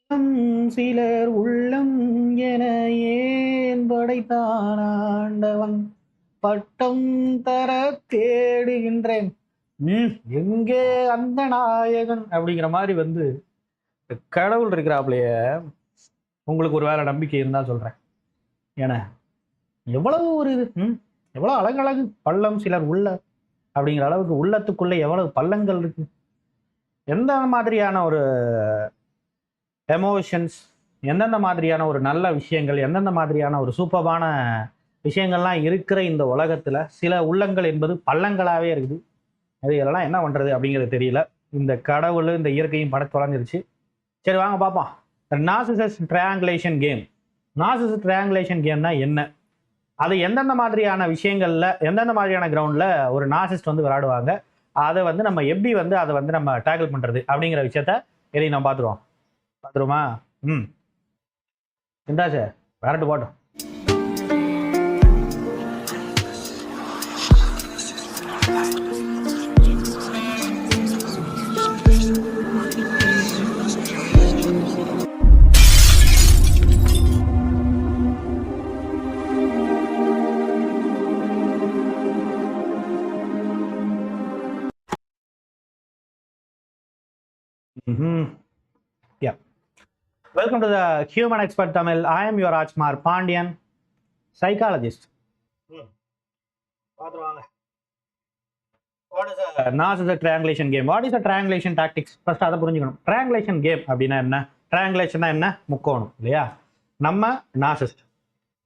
சிலர் உள்ளம் என ஏன் படைத்தான் ஆண்டவன் பட்டம் தர தேடுகின்றேன். எங்கே அந்த நாயகன் அப்படிங்கிற மாதிரி வந்து கடவுள் இருக்கிறாப்லையே. உங்களுக்கு ஒரு வேலை நம்பிக்கை இருந்தா சொல்றேன். ஏன்னா எவ்வளவு ஒரு இது எவ்வளவு அழகழகு பள்ளம் சிலர் உள்ள அப்படிங்கிற அளவுக்கு உள்ளத்துக்குள்ள எவ்வளவு பள்ளங்கள் இருக்கு. எந்த மாதிரியான ஒரு எமோஷன்ஸ், எந்தெந்த மாதிரியான ஒரு நல்ல விஷயங்கள், எந்தெந்த மாதிரியான ஒரு சூப்பரான விஷயங்கள்லாம் இருக்கிற இந்த உலகத்துல சில உள்ளங்கள் என்பது பள்ளங்களாவே இருக்குது. அது இதெல்லாம் என்ன பண்றது அப்படிங்கிறது தெரியல. இந்த கடவுள் இந்த இயற்கையும் பட தொலைஞ்சிருச்சு. சரி வாங்க பார்ப்போம். Narcissist triangulation game. Narcissist triangulation கேம்னா என்ன, அது எந்தெந்த மாதிரியான விஷயங்கள்ல எந்தெந்த மாதிரியான கிரவுண்ட்ல ஒரு நார்சிஸ்ட் வந்து விளையாடுவாங்க, அதை வந்து நம்ம எப்படி வந்து அதை வந்து நம்ம டேக்கிள் பண்றது அப்படிங்கிற விஷயத்த எதையும் நம்ம பார்த்துருவோமா? இந்தா சார் விரட்டு போட்டோம். Yeah. Welcome to the Human Expert Tamil. I am your Rajkumar Pandian, psychologist. What is a narcissistic triangulation game? What is a triangulation tactics? First அதை புரிஞ்சுக்கணும். Triangulation game அப்படின்னா என்ன? Triangulation என்ன? முக்கோணம் இல்லையா? நம்ம நார்சிஸ்ட்,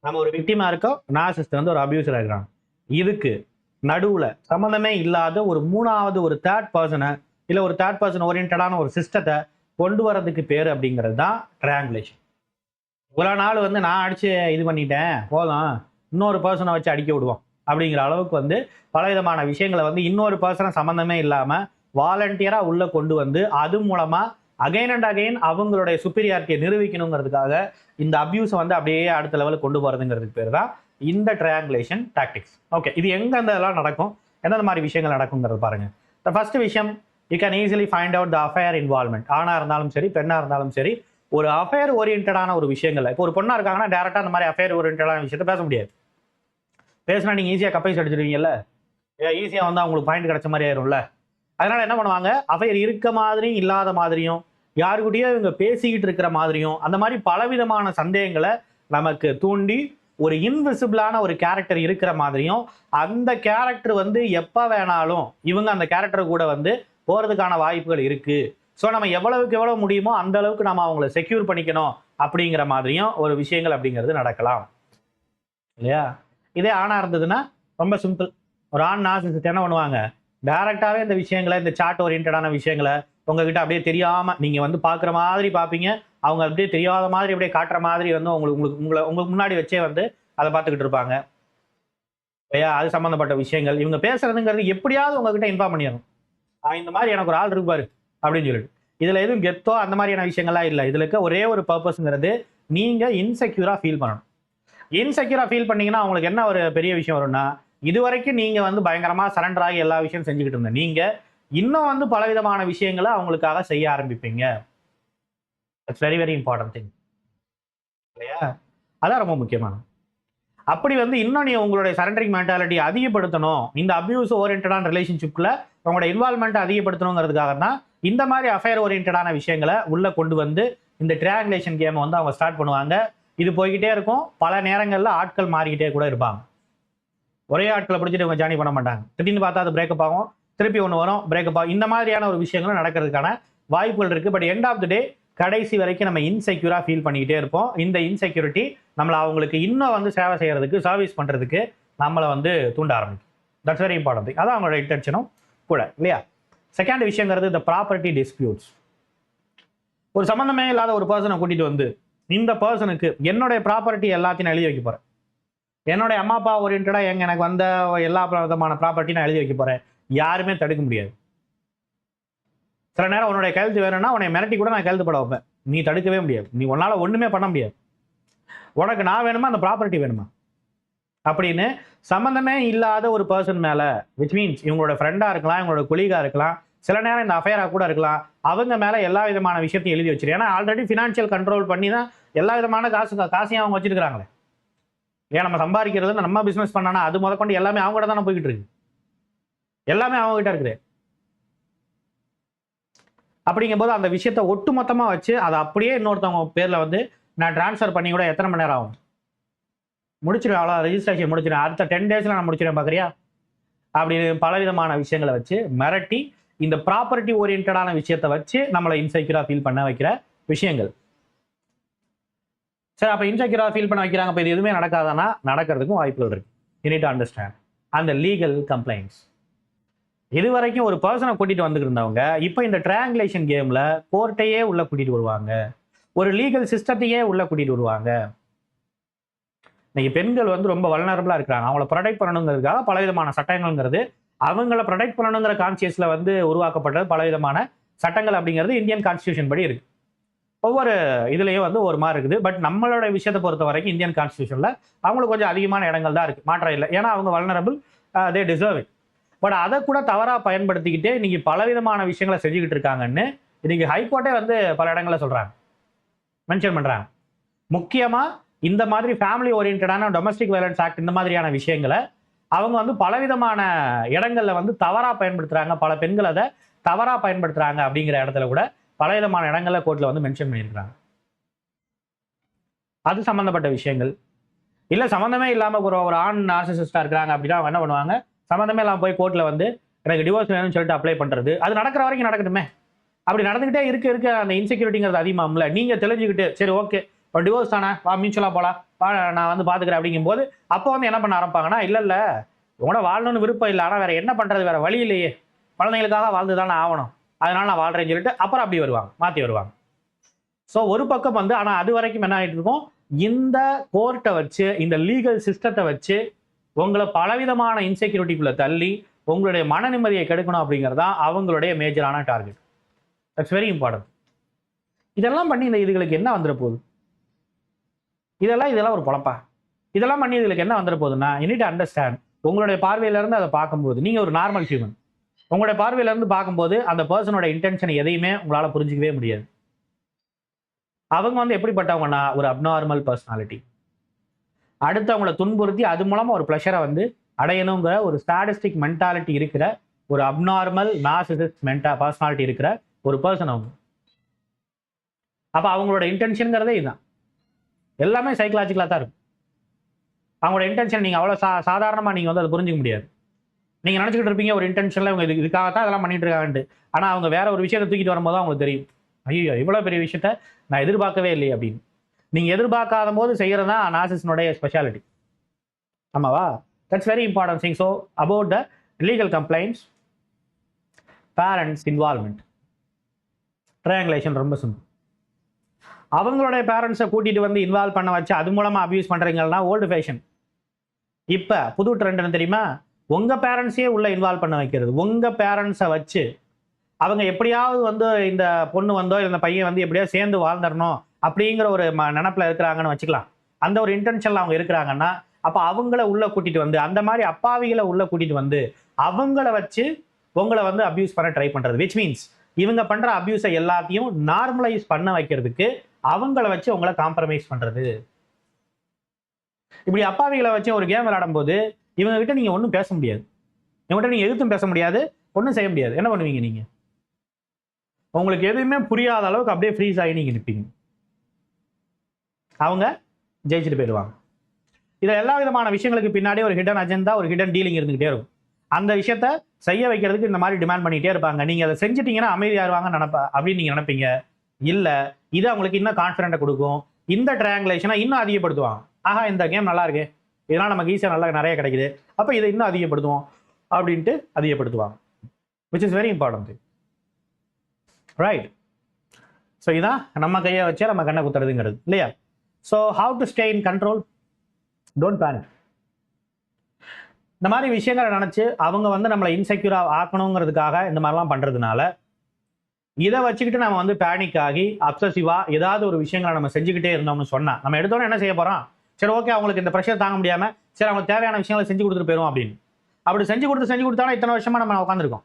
நம்ம ஒரு விக்டிமா இருக்கோம், நார்சிஸ்ட் வந்து ஒரு அபியூசரா இருக்கிறாங்க. இதுக்கு நடுவுல சம்பந்தமே இல்லாத ஒரு மூணாவது ஒரு தேர்ட் பர்சனை இல்ல ஒரு தேர்ட் பர்சன் ஓரியன்டான ஒரு சிஸ்டத்தை கொண்டு வரதுக்கு பேர் அப்படிங்கிறது தான் ட்ரையாங்குலேஷன். இவ்வளோ நாள் வந்து நான் அடிச்சு இது பண்ணிட்டேன் போதும், இன்னொரு பர்சனை வச்சு அடிக்க விடுவோம் அப்படிங்கிற அளவுக்கு வந்து பலவிதமான விஷயங்களை வந்து இன்னொரு பர்சனை சம்மந்தமே இல்லாமல் வாலண்டியராக உள்ளே கொண்டு வந்து அது மூலமாக அகைன் அண்ட் அகைன் அவங்களுடைய சுப்பீரியாரிட்டியை நிரூபிக்கணுங்கிறதுக்காக இந்த அபியூஸை வந்து அப்படியே அடுத்த லெவலுக்கு கொண்டு போகிறதுங்கிறதுக்கு பேர் தான் இந்த ட்ரையாங்குலேஷன் டாக்டிக்ஸ். ஓகே, இது எங்கே அந்த இதெல்லாம் நடக்கும், எந்தெந்த மாதிரி விஷயங்கள் நடக்குங்கிறது பாருங்க. த ஃபர்ஸ்ட் விஷயம், you can easily find out the affair involvement. ஆணாக இருந்தாலும் சரி பெண்ணாக இருந்தாலும் சரி, ஒரு அஃபேர் ஓரியன்டான ஒரு விஷயங்கள். இப்போ ஒரு பொண்ணாக இருக்காங்கன்னா டேரெக்டாக அந்த மாதிரி அஃபேர் ஓரியன்டான விஷயத்தை பேச முடியாது. பேசினா நீங்கள் ஈஸியாக கப்பைஸ் அடிச்சிருவீங்கல்ல, ஈஸியாக வந்து அவங்களுக்கு பாயிண்ட் கிடைச்ச மாதிரி ஆயிரும்ல. அதனால என்ன பண்ணுவாங்க, அஃபேர் இருக்க மாதிரியும் இல்லாத மாதிரியும் யாருக்கிட்டயோ இவங்க பேசிக்கிட்டு இருக்கிற மாதிரியும் அந்த மாதிரி பலவிதமான சந்தேகங்களை நமக்கு தூண்டி ஒரு இன்விசிபிளான ஒரு கேரக்டர் இருக்கிற மாதிரியும் அந்த கேரக்டர் வந்து எப்போ வேணாலும் இவங்க அந்த கேரக்டர் கூட வந்து போகிறதுக்கான வாய்ப்புகள் இருக்கு. ஸோ நம்ம எவ்வளவுக்கு எவ்வளவு முடியுமோ அந்த அளவுக்கு நம்ம அவங்கள செக்யூர் பண்ணிக்கணும் அப்படிங்கிற மாதிரியும் ஒரு விஷயங்கள் அப்படிங்கிறது நடக்கலாம் இல்லையா. இதே ஆணா இருந்ததுன்னா ரொம்ப சிம்பிள். ஒரு ஆண் நார்சிசிஸ்ட் என்ன பண்ணுவாங்க, டைரக்டாவே இந்த விஷயங்களை, இந்த சாட் ஓரியன்டான விஷயங்களை உங்ககிட்ட அப்படியே தெரியாம நீங்க வந்து பாக்குற மாதிரி பார்ப்பீங்க, அவங்க அப்படியே தெரியாத மாதிரி அப்படியே காட்டுற மாதிரி வந்து உங்களுக்கு முன்னாடி வச்சே வந்து அதை பார்த்துக்கிட்டு இருப்பாங்க இல்லையா. அது சம்பந்தப்பட்ட விஷயங்கள் இவங்க பேசுறதுங்கிறது எப்படியாவது உங்ககிட்ட இன்ஃபார்ம் பண்ணிடணும். இந்த மாதிரி எனக்கு ஒரு ஆள் இருப்பாரு அப்படின்னு சொல்லிட்டு. இதுல எதுவும் கெத்தோ அந்த மாதிரியான விஷயங்கள்லாம் இல்லை. இதுல இருக்க ஒரே ஒரு பர்பஸ்ங்கிறது, நீங்க இன்செக்யூரா ஃபீல் பண்ணணும். இன்செக்யூரா ஃபீல் பண்ணீங்கன்னா அவங்களுக்கு என்ன ஒரு பெரிய விஷயம் வரும்னா, இது வரைக்கும் நீங்க வந்து பயங்கரமா சரண்டர் ஆகி எல்லா விஷயம் செஞ்சுக்கிட்டு இருந்த நீங்க இன்னும் வந்து பலவிதமான விஷயங்களை அவங்களுக்காக செய்ய ஆரம்பிப்பீங்க. It's very very important thing இல்லையா. அதான் ரொம்ப முக்கியமானது. அப்படி வந்து இன்னும் நீ உங்களுடைய சரண்டரிங் மென்டாலிட்டி அதிகப்படுத்தணும், இந்த அபியூஸ் ஓரியன்டான ரிலேஷன்ஷிப்ல உங்களோட இன்வால்மெண்ட் அதிகப்படுத்தணுங்கிறதுக்காக தான் இந்த மாதிரி அஃபேர் ஓரியன்டான விஷயங்களை உள்ள கொண்டு வந்து இந்த ட்ரையாங்குலேஷன் கேமை வந்து அவங்க ஸ்டார்ட் பண்ணுவாங்க. இது போய்கிட்டே இருக்கும். பல நேரங்களில் ஆட்கள் மாறிக்கிட்டே கூட இருப்பாங்க. ஒரே ஆட்களை பிடிச்சிட்டு இவங்க ஜாயின் பண்ண மாட்டாங்க. திடீர்னு பார்த்தா அது பிரேக்கப் ஆகும், திருப்பி ஒன்று வரும், பிரேக்கப் ஆகும். இந்த மாதிரியான ஒரு விஷயங்களும் நடக்கிறதுக்கான வாய்ப்புகள் இருக்கு. பட் எண்ட் ஆஃப் த டே கடைசி வரைக்கும் நம்ம இன்செக்யூரா ஃபீல் பண்ணிக்கிட்டே இருப்போம். இந்த இன்செக்யூரிட்டி நம்மளை அவங்களுக்கு இன்னும் வந்து சேவை செய்யறதுக்கு, சர்வீஸ் பண்றதுக்கு நம்மளை வந்து தூண்ட ஆரம்பிக்கும். That's very important thing. அதான் அவங்களோட இன்டென்ஷனும் கூட இல்லையா. செகண்ட் விஷயங்கிறது இந்த ப்ராப்பர்ட்டி டிஸ்பியூட்ஸ். ஒரு சம்பந்தமே இல்லாத ஒரு பர்சனை கூட்டிட்டு வந்து, இந்த பர்சனுக்கு என்னுடைய ப்ராப்பர்ட்டி எல்லாத்தையும் எழுதி வைக்க போறேன், என்னுடைய அம்மா அப்பா ஓரியன்டா எனக்கு வந்த எல்லா விதமான ப்ராப்பர்ட்டி நான் எழுதி வைக்க போறேன், யாருமே தடுக்க முடியாது. சில நேரம் உன்னுடைய கையெழுத்து வேணும்னா உன்னை மிரட்டி கூட நான் கையெழுத்து பட வைப்பேன், நீ தடுக்கவே முடியாது. நீ உன்னால ஒண்ணுமே பண்ண முடியாது. உனக்கு நான் வேணுமா, அந்த ப்ராப்பர்ட்டி வேணுமா அப்படின்னு சம்பந்தமே இல்லாத ஒரு பர்சன் மேல, விச் மீன்ஸ் இவங்களோட ஃப்ரெண்டா இருக்கலாம், இவங்களோட கொலீகா இருக்கலாம், சில நேரம் இந்த அஃபேரா கூட இருக்கலாம். அவங்க மேல எல்லா விதமான விஷயத்தையும் எழுதி வச்சிரு. ஏன்னா ஆல்ரெடி ஃபினான்ஷியல் கண்ட்ரோல் பண்ணி தான் எல்லா விதமான காசையும் அவங்க வச்சிருக்காங்களே. ஏன் நம்ம சம்பாதிக்கிறது நம்ம பிசினஸ் பண்ணானா அது முதற்கொண்டு எல்லாமே அவங்க தானே போய்கிட்டு இருக்கு. எல்லாமே அவங்க கிட்ட இருக்குது. அப்படிங்கும்போது அந்த விஷயத்தை ஒட்டு மொத்தமா வச்சு அதை அப்படியே இன்னொருத்தவங்க பேர்ல வந்து நான் டிரான்ஸ்ஃபர் பண்ணி கூட எத்தனை மணி நேரம் ஆகும்? முடிச்சிருவேன், அவ்வளோ ரெஜிஸ்ட்ரேஷன் முடிச்சிருவேன், அடுத்த 10 daysல நான் முடிச்சிருவேன் பார்க்குறியா அப்படின்னு பலவிதமான விஷயங்களை வச்சு மிரட்டி இந்த ப்ராப்பர்ட்டி ஓரியன்டான விஷயத்தை வச்சு நம்மளை இன்செக்யூரா ஃபீல் பண்ண வைக்கிற விஷயங்கள். சரி, அப்போ இன்செக்யூரா ஃபீல் பண்ண வைக்கிறாங்க. இப்போ இது எதுவுமே நடக்காதானா? நடக்கிறதுக்கும் வாய்ப்புகள் இருக்கு. யூ நீட் டு அண்டர்ஸ்டாண்ட் அந்த லீகல் கம்ப்ளைண்ட்ஸ். இது வரைக்கும் ஒரு பர்சனை கூட்டிட்டு வந்துட்டு இருந்தவங்க இப்போ இந்த ட்ரையாங்குலேஷன் கேம்ல கோர்ட்டையே உள்ள கூட்டிட்டு வருவாங்க, ஒரு லீகல் சிஸ்டத்தையே உள்ள கூட்டிட்டு வருவாங்க. இன்னைக்கு பெண்கள் வந்து ரொம்ப வல்னரபிளா இருக்கிறாங்க. அவங்கள ப்ரொடெக்ட் பண்ணணுங்கிறதுக்காக பலவிதமான சட்டங்கள்ங்கிறது அவங்கள ப்ரொடெக்ட் பண்ணணுங்கிற கான்சியஸ்ல வந்து உருவாக்கப்பட்டது பலவிதமான சட்டங்கள் அப்படிங்கிறது இந்தியன் கான்ஸ்டியூஷன் படி இருக்கு. ஒவ்வொரு இதுலயும் வந்து ஒரு மாதிரி இருக்குது. பட் நம்மளோட விஷயத்தை பொறுத்த வரைக்கும் இந்தியன் கான்ஸ்டியூஷன்ல அவங்களுக்கு கொஞ்சம் அதிகமான இடங்கள் தான் இருக்கு, மாற்றம் இல்லை. ஏன்னா அவங்க vulnerable, they deserve it. But அதை கூட தவறா பயன்படுத்திக்கிட்டே இன்னைக்கு பலவிதமான விஷயங்களை செஞ்சுக்கிட்டு இருக்காங்கன்னு இன்னைக்கு ஹைகோர்ட்டே வந்து பல இடங்கள்ல சொல்றாங்க, மென்ஷன் பண்றாங்க. முக்கியமா இந்த மாதிரி ஃபேமிலி ஓரியன்டான டொமஸ்டிக் வயலன்ஸ் ஆக்ட் இந்த மாதிரியான விஷயங்களை அவங்க வந்து பலவிதமான இடங்கள்ல வந்து தவறா பயன்படுத்துறாங்க, பல பெண்கள் அதை தவறா பயன்படுத்துறாங்க அப்படிங்கிற இடத்துல கூட பலவிதமான இடங்கள்ல கோர்ட்ல வந்து மென்ஷன் பண்ணியிருக்கிறாங்க. அது சம்பந்தப்பட்ட விஷயங்கள் இல்ல சம்பந்தமே இல்லாம ஒரு ஆண் நார்சிசிஸ்டா இருக்கிறாங்க அப்படின்னா அவங்க என்ன பண்ணுவாங்க, சம்பந்தமே இல்லாம போய் கோர்ட்ல வந்து எனக்கு டிவோர்ஸ் வேணும்னு சொல்லிட்டு அப்ளை பண்றது. அது நடக்கிற வரைக்கும் நடக்கட்டுமே. அப்படி நடந்துகிட்டே இருக்க அந்த இன்செக்யூரிட்டிங்கிறது அதிகமாகும்ல. நீங்க தெளிஞ்சுக்கிட்டு சரி ஓகே இப்போ டிவோர்ஸ் தானே, வா மியூச்சுவலா போலாம், வா நான் வந்து பாத்துக்கிறேன் அப்படிங்கும் போது அப்போ வந்து என்ன பண்ண ஆரம்பிப்பாங்கன்னா, இல்ல உங்களோட வாழணும்னு விருப்பம் இல்லை, ஆனா வேற என்ன பண்றது, வேற வழி இல்லையே, குழந்தைங்களுக்காக வாழ்ந்துதானே ஆகணும், அதனால நான் வாழ்றேன்னு சொல்லிட்டு அப்புறம் அப்படி வருவாங்க, மாத்தி வருவாங்க. ஸோ ஒரு பக்கம் வந்து ஆனா அது வரைக்கும் என்ன ஆகிட்டு இருக்கும், இந்த கோர்ட்டை வச்சு இந்த லீகல் சிஸ்டத்தை வச்சு உங்களை பலவிதமான இன்செக்யூரிட்டிக்குள்ள தள்ளி உங்களுடைய மன நிம்மதியை கெடுக்கணும் அப்படிங்கிறதா அவங்களுடைய மேஜரான டார்கெட். That's very important. இதெல்லாம் பண்ணி இந்த இதுகளுக்கு என்ன வந்துட போகுது? இதெல்லாம் ஒரு பொழப்பா? இதெல்லாம் பண்ணி இதுகளுக்கு என்ன வந்துட போகுதுன்னா, யூ நீட் டு அண்டர்ஸ்டாண்ட். உங்களுடைய பார்வையில இருந்து அதை பார்க்கும்போது நீங்க ஒரு நார்மல் ஹியூமன். உங்களுடைய பார்வையில இருந்து பார்க்கும்போது அந்த பர்சனோட இன்டென்ஷன் எதையுமே உங்களால புரிஞ்சிக்கவே முடியாது. அவங்க வந்து எப்படிப்பட்டவங்கன்னா ஒரு அப்நார்மல் பர்சனாலிட்டி. அடுத்தவங்களை துன்புறுத்தி அது மூலமா ஒரு பிளஷரை வந்து அடையணுங்கிற ஒரு சாடிஸ்டிக் மென்டாலிட்டி இருக்கிற ஒரு அப்நார்மல் நார்சிசிஸ்ட் பர்சனாலிட்டி இருக்கிற ஒரு பர்சன் அவங்க. அப்ப அவங்களோட இன்டென்ஷன்ங்கிறதே இதுதான். எல்லாமே சைக்கலாஜிக்கலா தான் இருக்கும். அவங்களோட இன்டென்ஷன் நீங்க அவ்வளவு சாதாரணமா நீங்க வந்து அதை புரிஞ்சுக்க முடியாது. நீங்க நினைச்சுக்கிட்டு இருப்பீங்க ஒரு இன்டென்ஷன்ல இவங்க இதுக்காகத்தான் இதெல்லாம் பண்ணிட்டு இருக்காங்கன்ட்டு. ஆனா அவங்க வேற ஒரு விஷயத்தை தூக்கிட்டு வரும்போது அவங்களுக்கு தெரியும், ஐயோ இவ்வளவு பெரிய விஷயத்த நான் எதிர்பார்க்கவே இல்லையே அப்படின்னு. நீங்க எதிர்பார்க்காத போது செய்யறதா நார்சிசிஸ்டனுடைய ஸ்பெஷாலிட்டி. ஆமாவா? That's very important thing. So about the legal complaints, parents involvement, triangulation ரொம்ப சிம்பிள். அவங்களுடைய பேரண்ட்ஸை கூட்டிட்டு வந்து இன்வால்வ் பண்ண வச்சு அது மூலமா அபியூஸ் பண்றீங்கன்னா ஓல்டு ஃபேஷன். இப்ப புது ட்ரெண்ட் என்ன தெரியுமா? உங்க பேரண்ட்ஸையே உள்ள இன்வால்வ் பண்ண வைக்கிறது. உங்க பேரண்ட்ஸை வச்சு அவங்க எப்படியாவது வந்து இந்த பொண்ணு வந்தோ இந்த பையன் வந்து எப்படியாவது சேர்ந்து வாழ்ந்துடணும் அப்படிங்கிற ஒரு நினப்புல இருக்கிறாங்கன்னு வச்சுக்கலாம். அந்த ஒரு இன்டென்ஷன்ல அவங்க இருக்கிறாங்கன்னா அப்ப அவங்கள உள்ள கூட்டிட்டு வந்து அந்த மாதிரி அப்பாவிகளை உள்ள கூட்டிட்டு வந்து அவங்கள வச்சு உங்களை வந்து அபியூஸ் பண்ண ட்ரை பண்றது. விச் மீன்ஸ் இவங்க பண்ற அபியூஸை எல்லாத்தையும் நார்மலைஸ் பண்ண வைக்கிறதுக்கு அவங்கள வச்சு உங்களை காம்ப்ரமைஸ் பண்றது. இப்படி அப்பாவிகளை வச்சு ஒரு கேம் விளையாடும் போது இவங்க கிட்ட நீங்க ஒன்றும் பேச முடியாது, இவங்ககிட்ட நீங்க எதுவும் பேச முடியாது, ஒன்றும் செய்ய முடியாது. என்ன பண்ணுவீங்க நீங்க? உங்களுக்கு எதுவுமே புரியாத அளவுக்கு அப்படியே ஃப்ரீஸ் ஆகி நீங்க நிற்பீங்க. அவங்க ஜெயிச்சுட்டு போயிடுவாங்க. இதில் எல்லா விதமான விஷயங்களுக்கு பின்னாடி ஒரு ஹிடன் அஜெண்டா, ஒரு ஹிடன் டீலிங் இருந்துகிட்டே இருக்கும். அந்த விஷயத்த செய்ய வைக்கிறதுக்கு இந்த மாதிரி டிமாண்ட் பண்ணிட்டே இருப்பாங்க. நீங்க அதை செஞ்சுட்டீங்கன்னா அமைதியாருவாங்க அப்படின்னு நீங்க நினைப்பீங்க. இல்ல இது அவங்களுக்கு இன்னும் கான்ஃபிடென்ட்டை கொடுக்கும். இந்த ட்ரையாங்குலேஷனை இன்னும் அதிகப்படுத்துவாங்க. ஆஹா இந்த கேம் நல்லா இருக்கு, இதெல்லாம் நமக்கு ஈஸியாக நல்லா நிறைய கிடைக்குது, அப்ப இதை இன்னும் அதிகப்படுத்துவோம் அப்படின்ட்டு அதிகப்படுத்துவாங்க. Which is very important. Right. So இதான் நம்ம கையை வச்சே நம்ம கண்ணை குத்துறதுங்கிறது இல்லையா? So how to stay in control? Don't panic. இந்த மாதிரி விஷயங்களை நினைச்சு அவங்க வந்து நம்மளை இன்செக்யூரா ஆக்கணுங்கிறதுக்காக இந்த மாதிரிலாம் பண்றதுனால இதை வச்சுக்கிட்டு நம்ம வந்து பேனிக் ஆகி அப்சசிவா ஏதாவது ஒரு விஷயங்களை நம்ம செஞ்சுக்கிட்டே இருந்தோம்னு சொன்னா நம்ம எடுத்தோன்னே என்ன செய்ய போறோம்? சரி ஓகே அவங்களுக்கு இந்த ப்ரெஷர் தாங்க முடியாம சரி அவங்களுக்கு தேவையான விஷயங்களை செஞ்சு கொடுத்துட்டு போயிடும் அப்படின்னு. அப்படி செஞ்சு கொடுத்தாலும் இத்தனை வருஷமா நம்ம உட்காந்துருக்கோம்.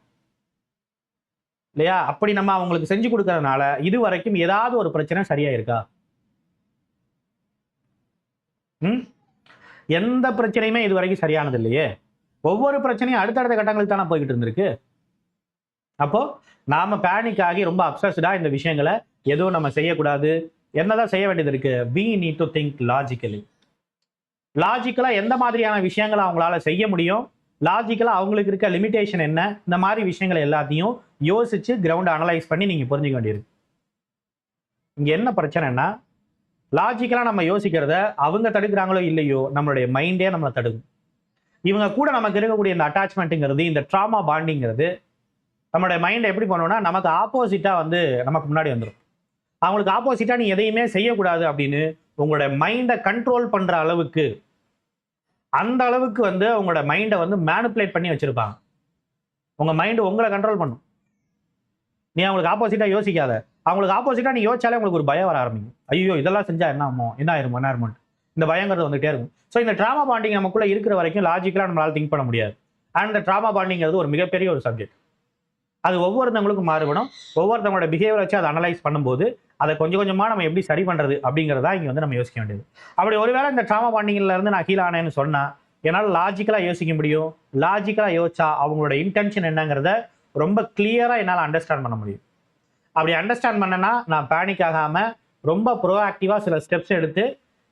இல்லையா? அப்படி நம்ம அவங்களுக்கு செஞ்சு கொடுக்கறதுனால இது வரைக்கும் ஏதாவது ஒரு பிரச்சனை சரியா இருக்கா? எந்த பிரச்சனையுமே இது வரைக்கும் சரியானது இல்லையே. ஒவ்வொரு பிரச்சனையும் அடுத்தடுத்த கட்டங்களுக்கு தானே போய்கிட்டு இருந்திருக்கு. அப்போ நாம பேனிக் ஆகி ரொம்ப அப்சஸ்டா இந்த விஷயங்களை எதுவும் நம்ம செய்யக்கூடாது. என்னதான் செய்ய வேண்டியது இருக்கு? we need to think logically. லாஜிக்கலா எந்த மாதிரியான விஷயங்களை அவங்களால செய்ய முடியும், லாஜிக்கலா அவங்களுக்கு இருக்க லிமிடேஷன் என்ன, இந்த மாதிரி விஷயங்களை எல்லாத்தையும் யோசிச்சு கிரவுண்ட் அனலைஸ் பண்ணி நீங்க புரிஞ்சுக்க வேண்டியிருக்கு. இங்க என்ன பிரச்சனைன்னா, லாஜிக்கலா நம்ம யோசிக்கிறத அவங்க தடுக்கிறாங்களோ இல்லையோ, நம்மளுடைய மைண்டே நம்மளை தடுக்கும். இவங்க கூட நமக்கு இருக்கக்கூடிய இந்த அட்டாச்மெண்ட்டுங்கிறது, இந்த ட்ராமா பாண்டிங்கிறது நம்மளுடைய மைண்ட் எப்படி பண்ணுவோம்னா, நமக்கு ஆப்போசிட்டா வந்து நமக்கு முன்னாடி வந்துடும். அவங்களுக்கு ஆப்போசிட்டா நீ எதையுமே செய்யக்கூடாது அப்படின்னு உங்களுடைய மைண்டை கண்ட்ரோல் பண்ற அளவுக்கு, அந்த அளவுக்கு வந்து உங்களோட மைண்டை வந்து மேனிப்புலேட் பண்ணி வச்சிருப்பாங்க. உங்க மைண்ட் உங்களை கண்ட்ரோல் பண்ணும். நீ அவங்களுக்கு ஆப்போசிட்டா யோசிக்காத. அவங்களுக்கு ஆப்போசிட்டா நீ யோசிச்சாலே உங்களுக்கு ஒரு பயம் வர ஆரம்பிக்கும். ஐயோ இதெல்லாம் செஞ்சா என்ன ஆகும், என்ன ஆயிருமோ, என்ன ஆயிருமோ, இந்த பயங்கிறது வந்துட்டே இருக்கும். ஸோ இந்த ட்ராமா பாண்டிங் நமக்குள்ள இருக்கிற வரைக்கும் லாஜிக்கலா நம்மளால திங்க் பண்ண முடியாது. அண்ட் இந்த ட்ராமா பாண்டிங்கிறது ஒரு மிகப்பெரிய ஒரு சப்ஜெக்ட். அது ஒவ்வொருத்தவங்களுக்கும் மாறுபடும். ஒவ்வொருத்தவங்களோட பிஹேவியர் வச்சு அதை அனலைஸ் பண்ணும்போது அதை கொஞ்சம் கொஞ்சமா நம்ம எப்படி சரி பண்றது அப்படிங்கிறதா இங்க வந்து நம்ம யோசிக்க வேண்டியது. அப்படி ஒருவேளை இந்த ட்ராமா பாண்டிங்ல இருந்து நான் கீழே ஆனேன்னு சொன்னா என்னால் லாஜிக்கலா யோசிக்க முடியும். லாஜிக்கலா யோசிச்சா அவங்களோட இன்டென்ஷன் என்னங்கிறத ரொம்ப கிளியரா என்னால் அண்டர்ஸ்டாண்ட் பண்ண முடியும். அப்படி அண்டர்ஸ்டாண்ட் பண்ணனா நான் பேனிக் ஆகாம ரொம்ப ப்ரோஆக்டிவா சில ஸ்டெப்ஸ் எடுத்து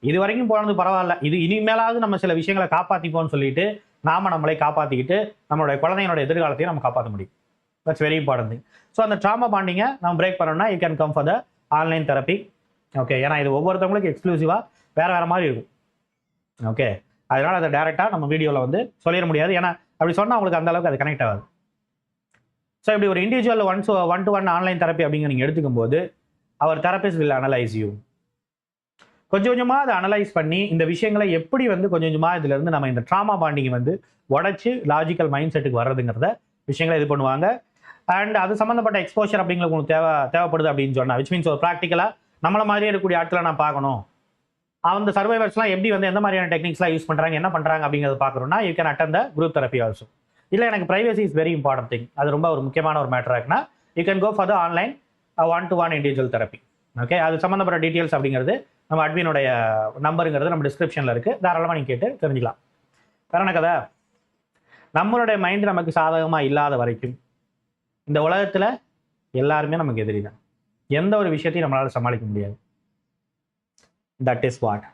இது வரைக்கும் போனது பரவாயில்ல, இது இனிமேலாவது நம்ம சில விஷயங்களை காப்பாத்திப்போம்னு சொல்லிட்டு நாம நம்மளை காப்பாத்திக்கிட்டு நம்மளுடைய குழந்தைங்களோட எதிர்காலத்தையும் நம்ம காப்பாற்ற முடியும். That's very important thing. So அந்த ட்ராமா பாண்டிங்கை நம்ம பிரேக் பண்ணோம்னா you can come for the online therapy. Okay, ஏன்னா இது ஒவ்வொருத்தவங்களுக்கு எக்ஸ்க்ளூசிவா வேற வேற மாதிரி இருக்கும். ஓகே, அதனால அதை டைரக்டா நம்ம வீடியோவில் வந்து சொல்லிட முடியாது. ஏன்னா அப்படி சொன்னால் உங்களுக்கு அந்த அளவுக்கு அது கனெக்ட் ஆகாது. ஸோ இப்படி ஒரு individual one to one online therapy அப்படிங்கிற நீங்கள் எடுத்துக்கும் போது அவர் தெரபிஸ்ட் வில் அனலைஸ் யூ. கொஞ்சம் கொஞ்சமாக அதை அனலைஸ் பண்ணி இந்த விஷயங்களை எப்படி வந்து கொஞ்சம் கொஞ்சமாக இதுல இருந்து நம்ம இந்த ட்ராமா பாண்டிங்கை வந்து உடைச்சு லாஜிக்கல் மைண்ட் செட்டுக்கு வர்றதுங்கிறத விஷயங்களை இது பண்ணுவாங்க. அண்ட் அது சம்மந்தப்பட்ட எக்ஸ்போஷர் அப்படிங்கிறது உங்களுக்கு தேவைப்படுது அப்படின்னு சொன்னா, விச் மீன்ஸ் ஒரு ப்ராக்டிக்கலாக நம்மள மாதிரியே இருக்கக்கூடிய ஆட்களை நான் பார்க்கணும், அந்த சர்வைவர்ஸ்லாம் எப்படி வந்து எந்த மாதிரியான டெக்னிக்ஸ்லாம் யூஸ் பண்ணுறாங்க, என்ன பண்ணுறாங்க அப்படிங்கிறத பார்க்கணும்னா you can attend the group therapy also. இல்லை எனக்கு privacy is very important thing, அது ரொம்ப ஒரு முக்கியமான ஒரு மேட்டராக இருக்குன்னா you can go for the online one to one individual therapy. Okay, அது சம்மந்தப்பட்ட டீட்டெயில்ஸ் அப்படிங்கிறது நம்ம அட்மினுடைய நம்பருங்கிறது நம்ம டிஸ்கிரிப்ஷனில் இருக்குது, தாராளமாக நீங்கள் கேட்டு தெரிஞ்சுக்கலாம். வேற என்ன கதை? நம்மளுடைய மைண்ட் நமக்கு சாதகமாக இல்லாத வரைக்கும் இந்த உலகத்தில் எல்லாருமே நமக்கு எதிரி தான். எந்த ஒரு விஷயத்தையும் நம்மளால சமாளிக்க முடியாது. That is what